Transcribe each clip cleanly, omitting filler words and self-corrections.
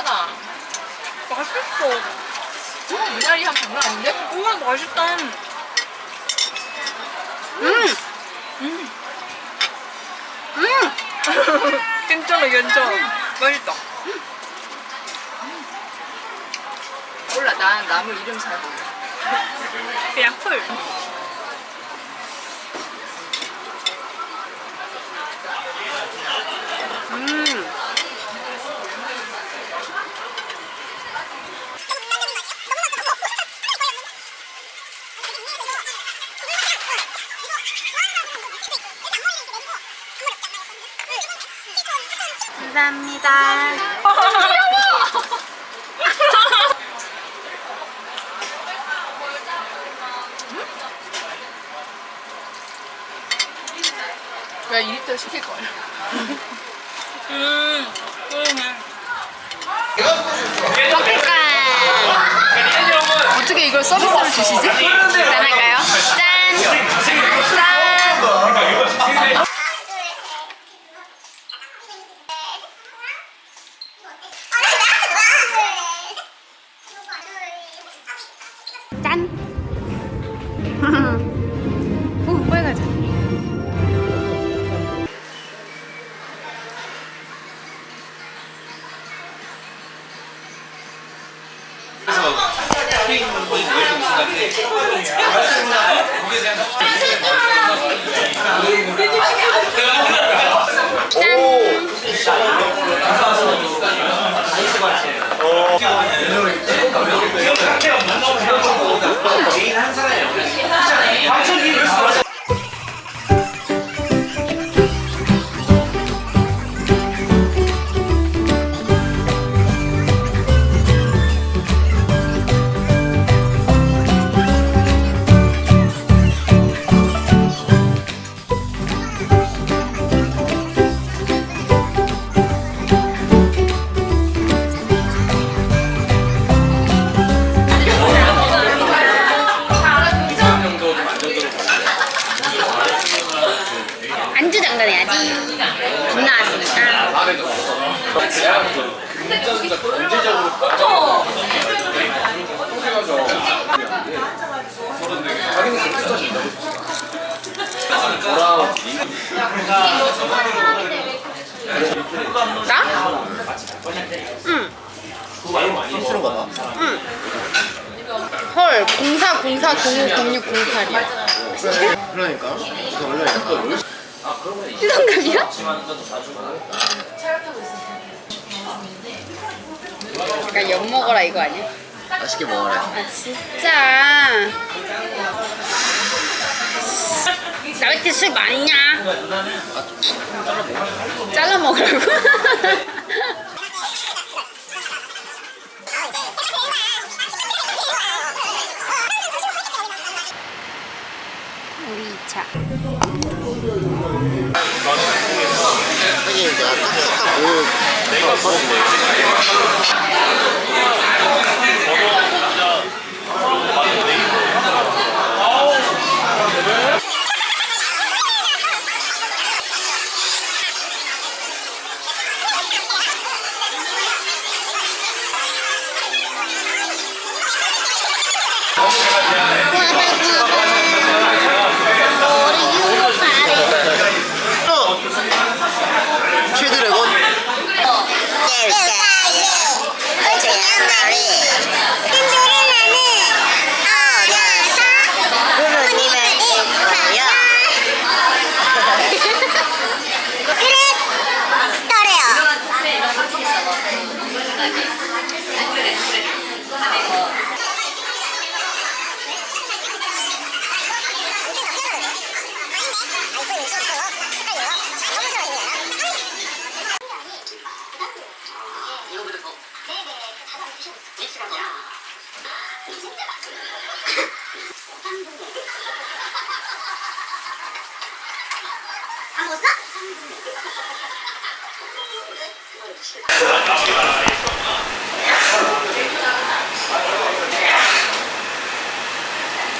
하다. 맛있어. 미나리 향 장난 아닌데? 우와 맛있다. 괜찮아 괜찮아. 맛있다. 몰라, 난 나무 이름 잘 몰라. 그냥 풀. 감사합니다. 야, 2리터 시킬 거야. 그러네. 어떻게 이걸 서비스로 주시지? 짠할까요? 짠! 짠! 짠! 오, 빨가자. 안주 장전해야지. 돈 나왔으니까. 나? 응. 응. 헐, 0404050608이야. 그러니까 원래 띠동갑이야? 약간 엿 먹어라 이거 아니야? 맛있게 먹어라. 아 진짜 나 왜 이렇게 술 많냐? 잘라 먹으라고? 우리 2차 하긴 내가 딱딱한 보여. 최드래곤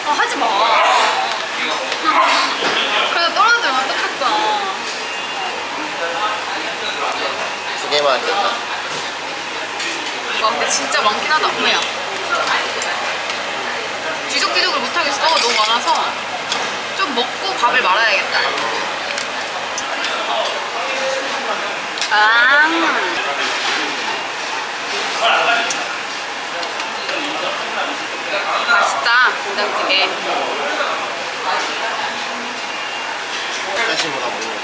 하지 마. 그래도 떨어지면 어떡할 거야. 두 개만 됐다. 와 근데 진짜 많긴 하다. 뭐야? 뒤적뒤적을 못하겠어. 너무 많아서 좀 먹고 밥을 말아야겠다. 아. 맛있다. 된장찌개. 다시 뭐라 먹는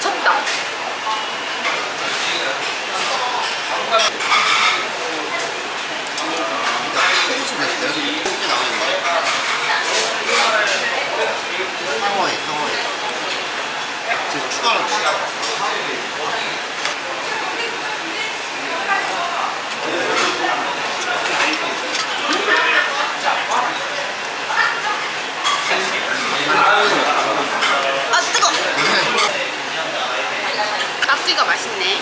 쳤다. 호수에서 내가 지금 게 나오는 거야. 상어에 지금 추가로 아 뜨거. 깍두기가 맛있네.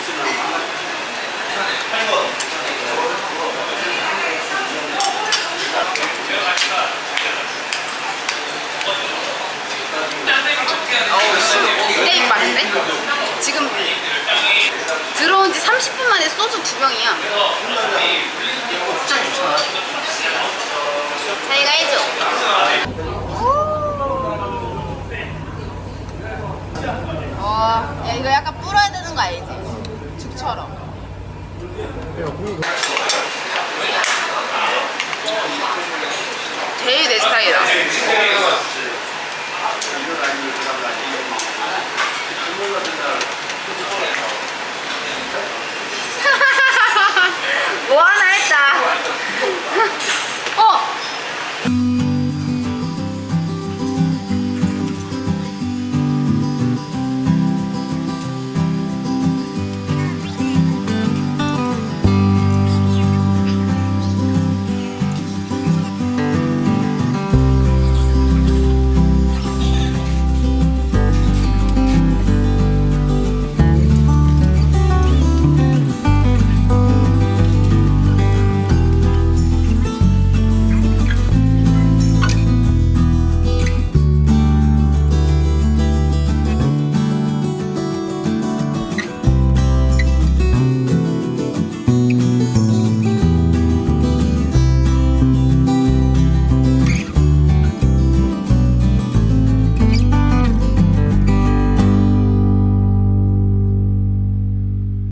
어우 씨, 굉장히 빠른데? 지금 들어온 지 30분 만에 소주 2병이야. 진짜 좋잖아. 자기가 해줘. 야 이거 약간 불어야 되는 거 알지? 죽처럼. 제일 내 스타일이다.